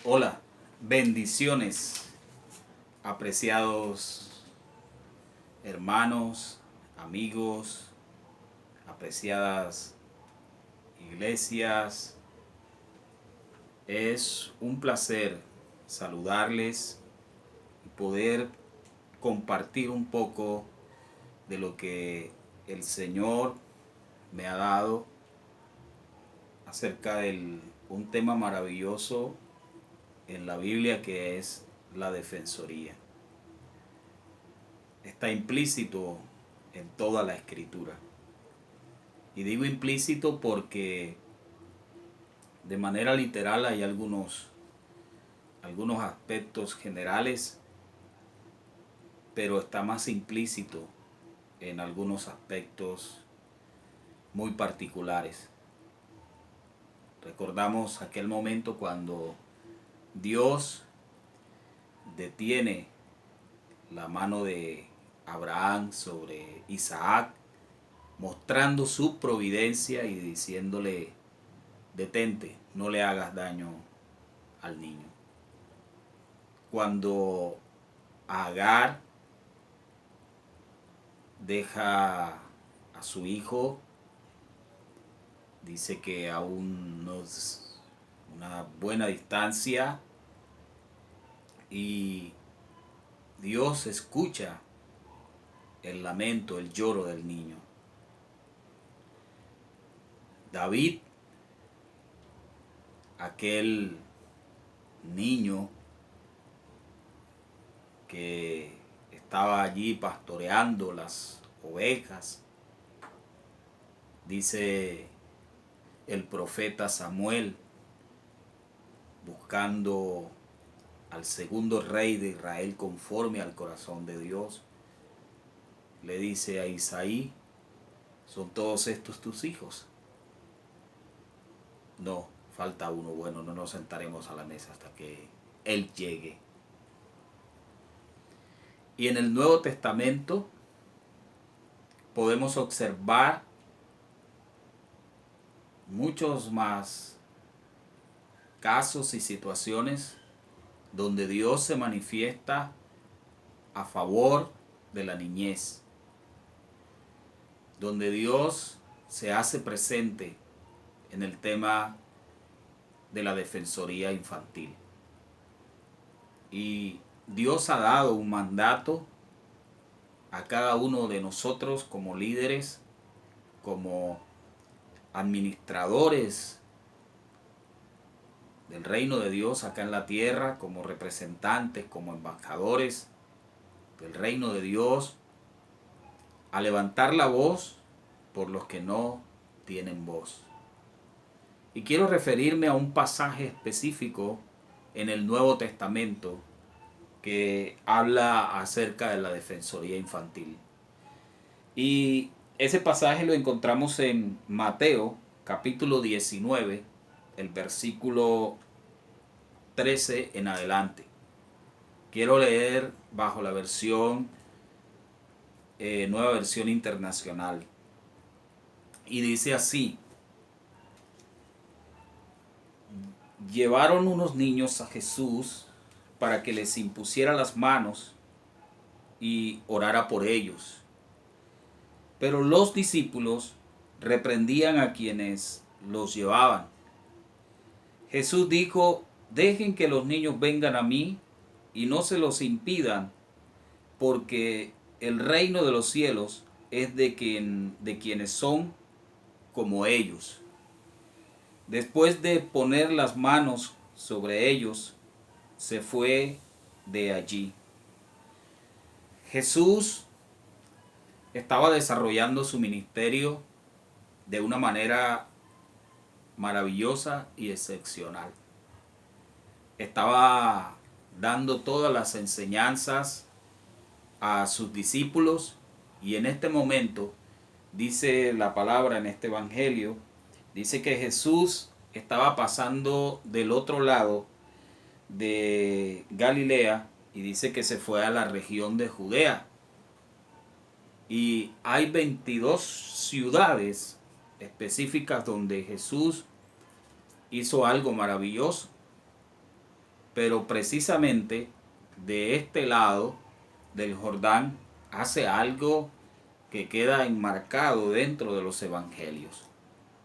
Hola, bendiciones, apreciados hermanos, amigos, apreciadas iglesias. Es un placer saludarles y poder compartir un poco de lo que el Señor me ha dado acerca de un tema maravilloso en la Biblia, que es la defensoría. Está implícito en toda la escritura. Y digo implícito porque de manera literal hay algunos aspectos generales, pero está más implícito en algunos aspectos muy particulares. Recordamos aquel momento cuando Dios detiene la mano de Abraham sobre Isaac, mostrando su providencia y diciéndole: detente, no le hagas daño al niño. Cuando Agar deja a su hijo, dice que a una buena distancia, y Dios escucha el lamento, el lloro del niño. David, aquel niño que estaba allí pastoreando las ovejas, dice el profeta Samuel, buscando al segundo rey de Israel conforme al corazón de Dios, le dice a Isaí: ¿son todos estos tus hijos? No, falta uno. Bueno, no nos sentaremos a la mesa hasta que él llegue. Y en el Nuevo Testamento podemos observar muchos más casos y situaciones donde Dios se manifiesta a favor de la niñez, donde Dios se hace presente en el tema de la defensoría infantil. Y Dios ha dado un mandato a cada uno de nosotros como líderes, como administradores del reino de Dios acá en la tierra, como representantes, como embajadores del reino de Dios, a levantar la voz por los que no tienen voz. Y quiero referirme a un pasaje específico en el Nuevo Testamento que habla acerca de la defensoría infantil. Y ese pasaje lo encontramos en Mateo capítulo 19, el versículo 13 en adelante. Quiero leer bajo la nueva versión internacional. Y dice así: llevaron unos niños a Jesús para que les impusiera las manos y orara por ellos. Pero los discípulos reprendían a quienes los llevaban. Jesús dijo: dejen que los niños vengan a mí y no se los impidan, porque el reino de los cielos es de quienes son como ellos. Después de poner las manos sobre ellos, se fue de allí. Jesús estaba desarrollando su ministerio de una manera maravillosa y excepcional. Estaba dando todas las enseñanzas a sus discípulos, y en este momento dice la palabra en este evangelio, dice que Jesús estaba pasando del otro lado de Galilea, y dice que se fue a la región de Judea. Y hay 22 ciudades específicas donde Jesús hizo algo maravilloso. pero precisamente de este lado del Jordán hace algo que queda enmarcado dentro de los evangelios.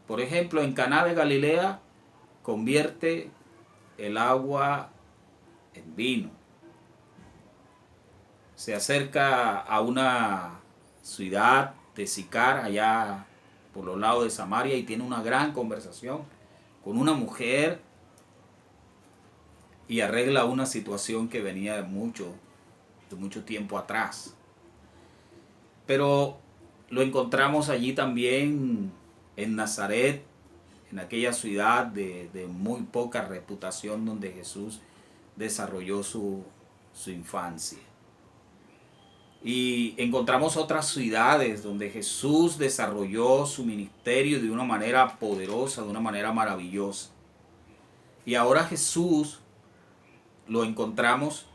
Por ejemplo, en Caná de Galilea convierte el agua en vino. Se acerca a una ciudad de Sicar, allá por los lados de Samaria, y tiene una gran conversación con una mujer y arregla una situación que venía de mucho tiempo atrás. Pero lo encontramos allí también en Nazaret, en aquella ciudad de muy poca reputación donde Jesús desarrolló su infancia. Y encontramos otras ciudades donde Jesús desarrolló su ministerio de una manera poderosa, de una manera maravillosa. Y ahora Jesús lo encontramos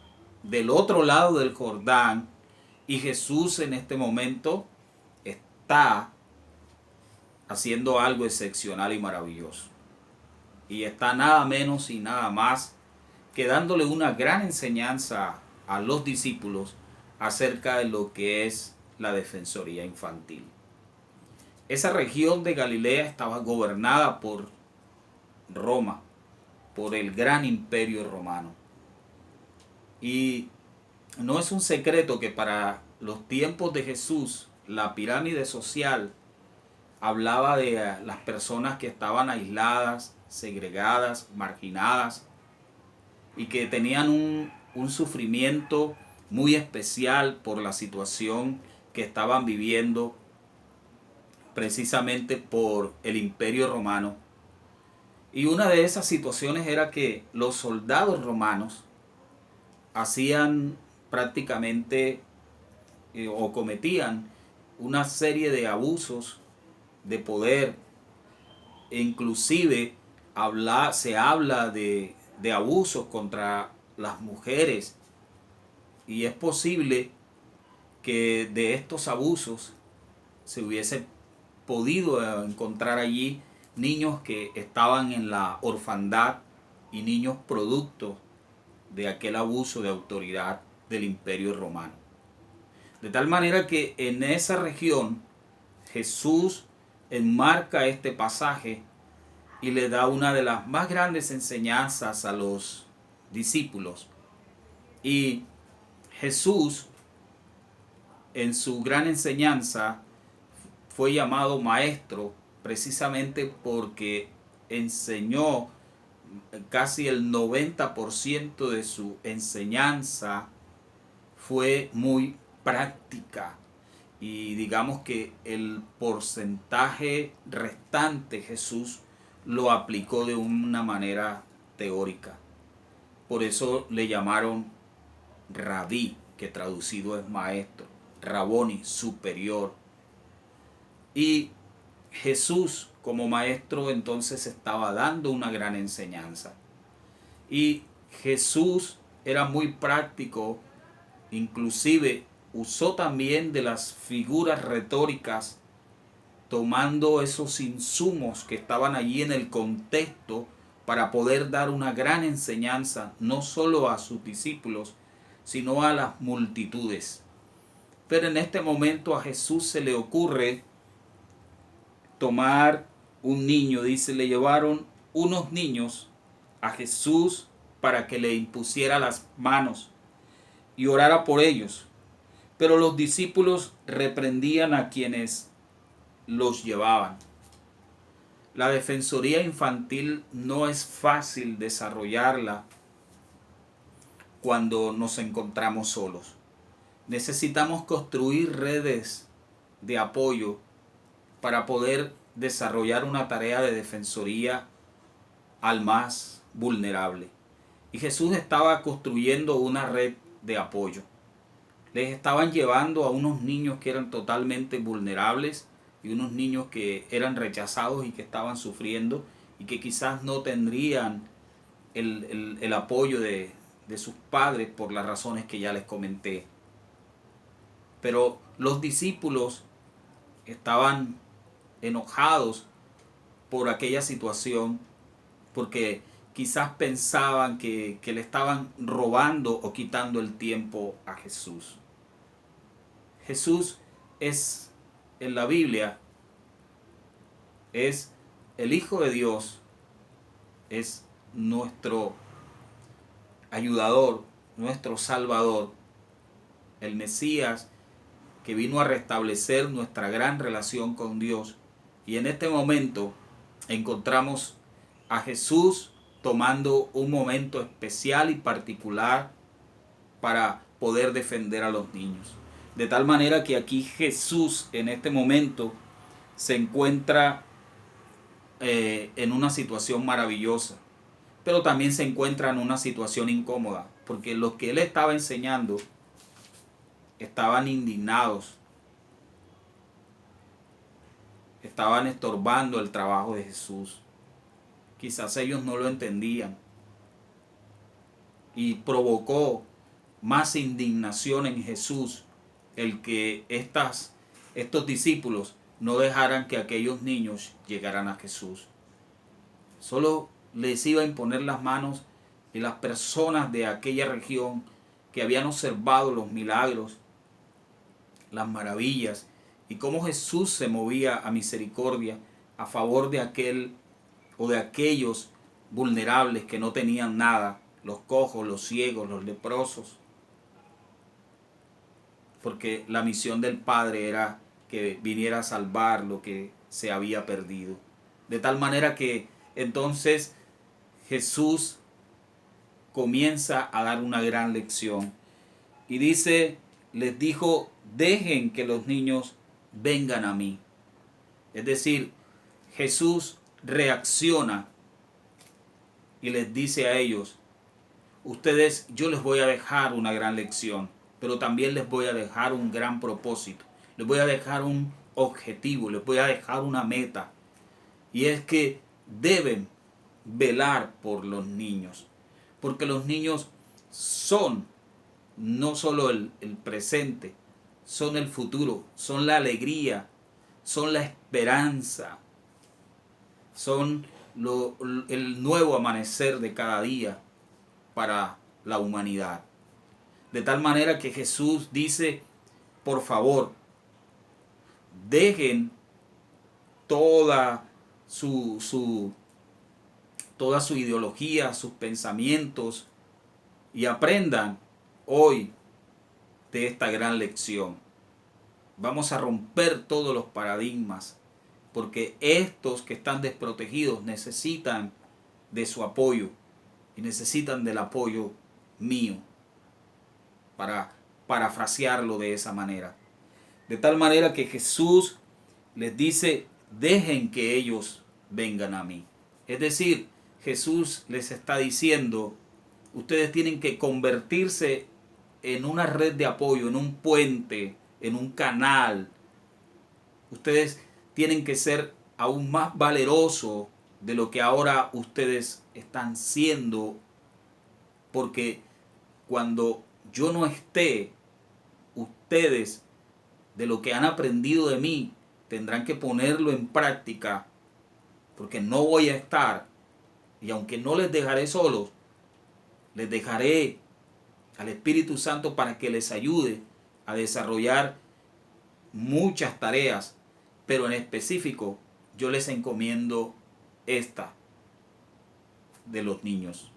del otro lado del Jordán, y Jesús en este momento está haciendo algo excepcional y maravilloso. Y está nada menos y nada más que dándole una gran enseñanza a los discípulos acerca de lo que es la defensoría infantil. Esa región de Galilea estaba gobernada por Roma, por el gran imperio romano. Y no es un secreto que para los tiempos de Jesús la pirámide social hablaba de las personas que estaban aisladas, segregadas, marginadas, y que tenían un sufrimiento muy especial por la situación que estaban viviendo precisamente por el imperio romano. Y una de esas situaciones era que los soldados romanos hacían prácticamente o cometían una serie de abusos de poder, e inclusive se habla de abusos contra las mujeres, y es posible que de estos abusos se hubiese podido encontrar allí niños que estaban en la orfandad y niños producto de aquel abuso de autoridad del imperio romano. De tal manera que en esa región Jesús enmarca este pasaje y le da una de las más grandes enseñanzas a los discípulos. Y Jesús, en su gran enseñanza, fue llamado maestro precisamente porque enseñó casi el 90% de su enseñanza fue muy práctica, y digamos que el porcentaje restante Jesús lo aplicó de una manera teórica. Por eso le llamaron rabí, que traducido es maestro, raboni, superior. Y Jesús como maestro entonces estaba dando una gran enseñanza. Y Jesús era muy práctico, inclusive usó también de las figuras retóricas, tomando esos insumos que estaban allí en el contexto para poder dar una gran enseñanza, no solo a sus discípulos, sino a las multitudes. Pero en este momento a Jesús se le ocurre tomar un niño. Dice, le llevaron unos niños a Jesús para que le impusiera las manos y orara por ellos. Pero los discípulos reprendían a quienes los llevaban. La defensoría infantil no es fácil desarrollarla cuando nos encontramos solos. Necesitamos construir redes de apoyo para poder desarrollar una tarea de defensoría al más vulnerable. Y Jesús estaba construyendo una red de apoyo. Les estaban llevando a unos niños que eran totalmente vulnerables, y unos niños que eran rechazados y que estaban sufriendo y que quizás no tendrían el apoyo de sus padres por las razones que ya les comenté. Pero los discípulos estaban enojados por aquella situación, porque quizás pensaban que le estaban robando o quitando el tiempo a Jesús. Jesús es, en la Biblia, es el Hijo de Dios, es nuestro ayudador, nuestro Salvador, el Mesías que vino a restablecer nuestra gran relación con Dios. Y en este momento encontramos a Jesús tomando un momento especial y particular para poder defender a los niños. De tal manera que aquí Jesús en este momento se encuentra en una situación maravillosa, pero también se encuentra en una situación incómoda, porque los que él estaba enseñando estaban indignados, estaban estorbando el trabajo de Jesús. Quizás ellos no lo entendían y provocó más indignación en Jesús el que estos discípulos no dejaran que aquellos niños llegaran a Jesús. Solo les iba a imponer las manos, y las personas de aquella región que habían observado los milagros, las maravillas y cómo Jesús se movía a misericordia a favor de aquel o de aquellos vulnerables que no tenían nada, los cojos, los ciegos, los leprosos, porque la misión del Padre era que viniera a salvar lo que se había perdido. De tal manera que entonces Jesús comienza a dar una gran lección y dice, les dijo, dejen que los niños vengan a mí. Es decir, Jesús reacciona y les dice a ellos, ustedes, yo les voy a dejar una gran lección, pero también les voy a dejar un gran propósito, les voy a dejar un objetivo, les voy a dejar una meta, y es que deben velar por los niños, porque los niños son no solo el presente, son el futuro, son la alegría, son la esperanza, son el nuevo amanecer de cada día para la humanidad. De tal manera que Jesús dice, por favor, dejen toda su ideología, sus pensamientos, y aprendan hoy de esta gran lección. Vamos a romper todos los paradigmas, porque estos que están desprotegidos necesitan de su apoyo y necesitan del apoyo mío, para parafrasearlo de esa manera. De tal manera que Jesús les dice, dejen que ellos vengan a mí. Es decir, Jesús les está diciendo, ustedes tienen que convertirse en una red de apoyo, en un puente, en un canal. Ustedes tienen que ser aún más valerosos de lo que ahora ustedes están siendo, porque cuando yo no esté, ustedes, de lo que han aprendido de mí, tendrán que ponerlo en práctica, porque no voy a estar. Y aunque no les dejaré solos, les dejaré al Espíritu Santo para que les ayude a desarrollar muchas tareas, pero en específico yo les encomiendo esta de los niños,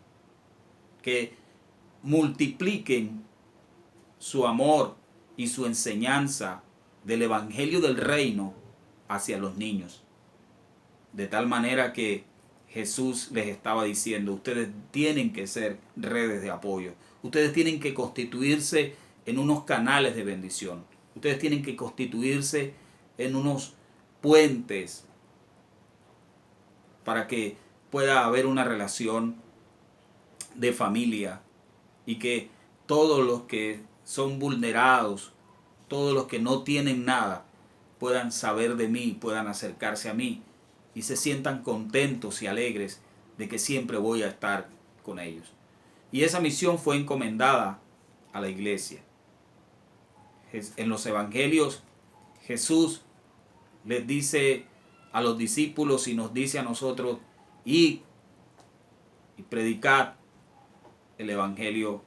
que multipliquen su amor y su enseñanza del Evangelio del Reino hacia los niños. De tal manera que Jesús les estaba diciendo, ustedes tienen que ser redes de apoyo. Ustedes tienen que constituirse en unos canales de bendición. Ustedes tienen que constituirse en unos puentes para que pueda haber una relación de familia y que todos los que son vulnerados, todos los que no tienen nada, puedan saber de mí, puedan acercarse a mí y se sientan contentos y alegres de que siempre voy a estar con ellos. Y esa misión fue encomendada a la iglesia. En los evangelios, Jesús les dice a los discípulos y nos dice a nosotros, y y predicad el evangelio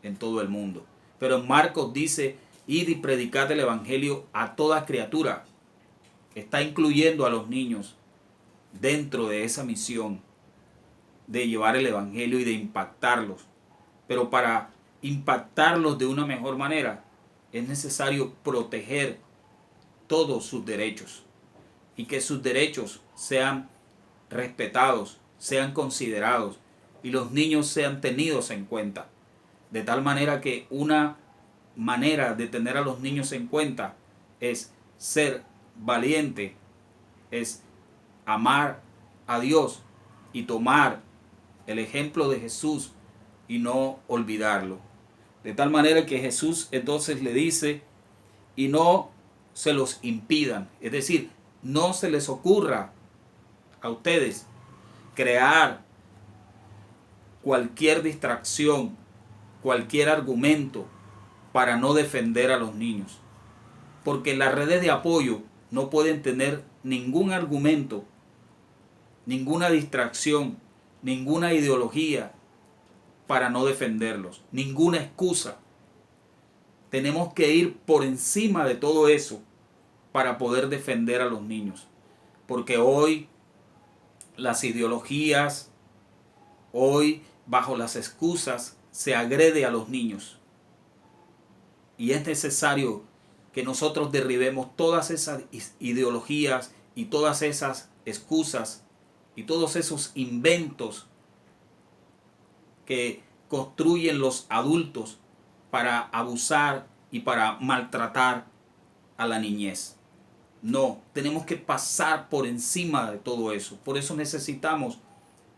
en todo el mundo. Pero en Marcos dice, id y predicad el evangelio a toda criatura. Está incluyendo a los niños dentro de esa misión de llevar el evangelio y de impactarlos. Pero para impactarlos de una mejor manera es necesario proteger todos sus derechos y que sus derechos sean respetados, sean considerados y los niños sean tenidos en cuenta. De tal manera que una manera de tener a los niños en cuenta es ser valiente, es amar a Dios y tomar el ejemplo de Jesús y no olvidarlo. De tal manera que Jesús entonces le dice, y no se los impidan, es decir, no se les ocurra a ustedes crear cualquier distracción, cualquier argumento para no defender a los niños. Porque las redes de apoyo no pueden tener ningún argumento, ninguna distracción, ninguna ideología para no defenderlos, ninguna excusa. Tenemos que ir por encima de todo eso para poder defender a los niños. Porque hoy las ideologías, hoy bajo las excusas se agrede a los niños. Y es necesario que nosotros derribemos todas esas ideologías y todas esas excusas y todos esos inventos que construyen los adultos para abusar y para maltratar a la niñez. No, tenemos que pasar por encima de todo eso. Por eso necesitamos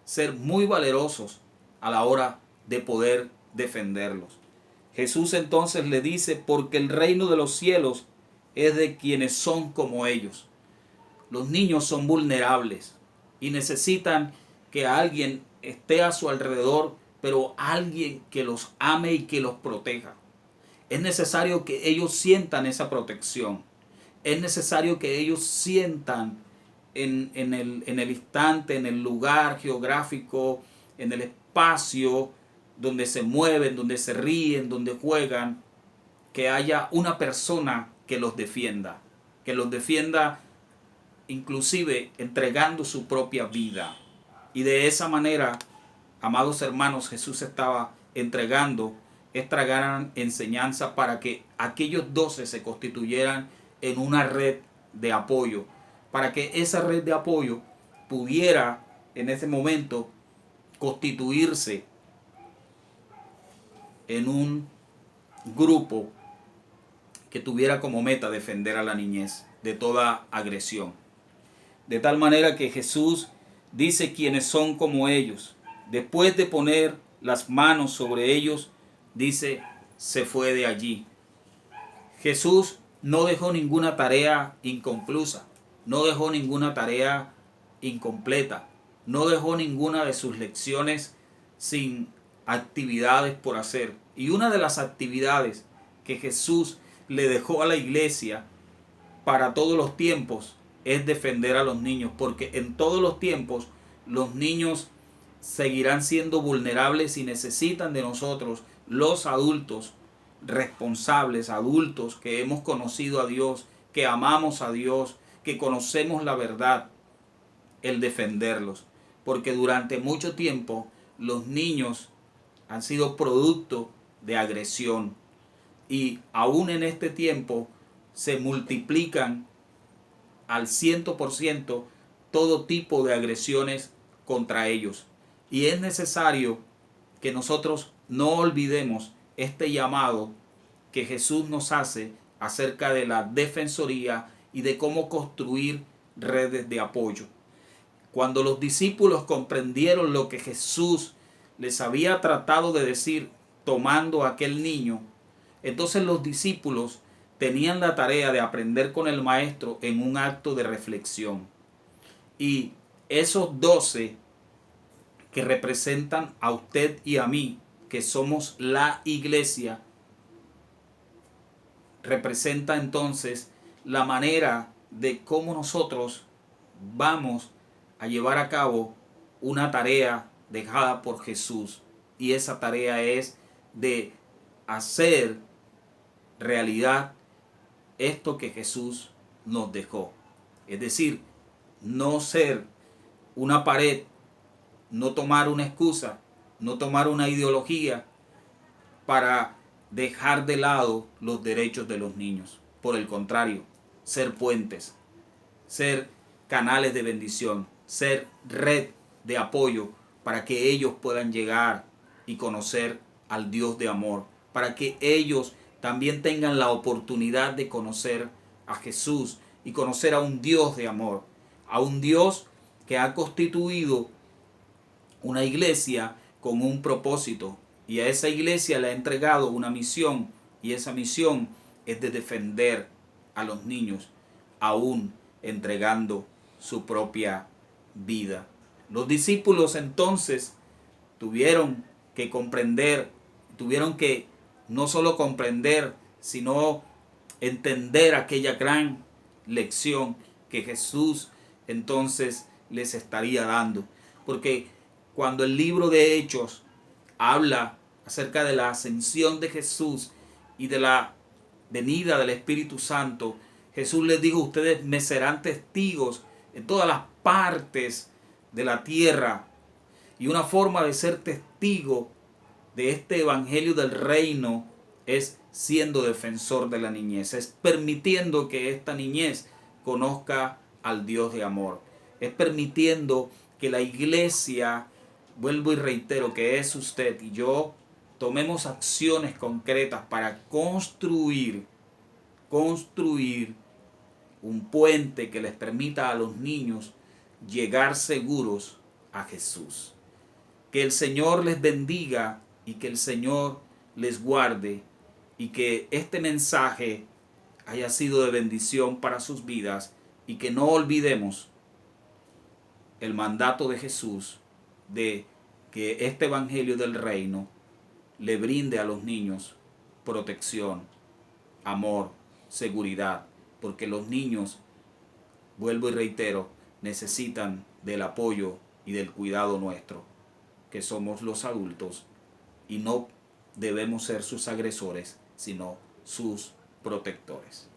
ser muy valerosos a la hora de poder defenderlos. Jesús entonces le dice, porque el reino de los cielos es de quienes son como ellos. Los niños son vulnerables y necesitan que alguien esté a su alrededor, pero alguien que los ame y que los proteja. Es necesario que ellos sientan esa protección. Es necesario que ellos sientan en el instante, en el lugar geográfico, en el espacio donde se mueven, donde se ríen, donde juegan, que haya una persona que los defienda inclusive entregando su propia vida. Y de esa manera, amados hermanos, Jesús estaba entregando esta gran enseñanza para que aquellos 12 se constituyeran en una red de apoyo, para que esa red de apoyo pudiera en ese momento constituirse en un grupo que tuviera como meta defender a la niñez de toda agresión. De tal manera que Jesús dice quienes son como ellos. Después de poner las manos sobre ellos, dice, se fue de allí. Jesús no dejó ninguna tarea inconclusa, no dejó ninguna tarea incompleta, no dejó ninguna de sus lecciones sin actividades por hacer. Y una de las actividades que Jesús le dejó a la iglesia para todos los tiempos es defender a los niños, porque en todos los tiempos los niños seguirán siendo vulnerables y necesitan de nosotros, los adultos responsables, adultos que hemos conocido a Dios, que amamos a Dios, que conocemos la verdad, el defenderlos. Porque durante mucho tiempo los niños han sido producto de agresión y aún en este tiempo se multiplican al 100% todo tipo de agresiones contra ellos. Y es necesario que nosotros no olvidemos este llamado que Jesús nos hace acerca de la defensoría y de cómo construir redes de apoyo. Cuando los discípulos comprendieron lo que Jesús les había tratado de decir tomando a aquel niño, entonces los discípulos tenían la tarea de aprender con el maestro en un acto de reflexión. Y esos 12 que representan a usted y a mí, que somos la iglesia, representa entonces la manera de cómo nosotros vamos a llevar a cabo una tarea dejada por Jesús, y esa tarea es de hacer realidad esto que Jesús nos dejó. Es decir, no ser una pared, no tomar una excusa, no tomar una ideología para dejar de lado los derechos de los niños. Por el contrario, ser puentes, ser canales de bendición, ser red de apoyo para que ellos puedan llegar y conocer al Dios de amor, para que ellos también tengan la oportunidad de conocer a Jesús y conocer a un Dios de amor, a un Dios que ha constituido una iglesia con un propósito, y a esa iglesia le ha entregado una misión, y esa misión es de defender a los niños, aún entregando su propia vida. Los discípulos entonces tuvieron que comprender, tuvieron que no solo comprender, sino entender aquella gran lección que Jesús entonces les estaría dando. Porque cuando el libro de Hechos habla acerca de la ascensión de Jesús y de la venida del Espíritu Santo, Jesús les dijo: ustedes me serán testigos en todas las partes de la tierra. Y una forma de ser testigo de este evangelio del reino es siendo defensor de la niñez, es permitiendo que esta niñez conozca al Dios de amor, es permitiendo que la iglesia, vuelvo y reitero, que es usted y yo, tomemos acciones concretas para construir un puente que les permita a los niños llegar seguros a Jesús. Que el Señor les bendiga y que el Señor les guarde, y que este mensaje haya sido de bendición para sus vidas, y que no olvidemos el mandato de Jesús de que este evangelio del reino le brinde a los niños protección, amor, seguridad, porque los niños, vuelvo y reitero, necesitan del apoyo y del cuidado nuestro, que somos los adultos, y no debemos ser sus agresores, sino sus protectores.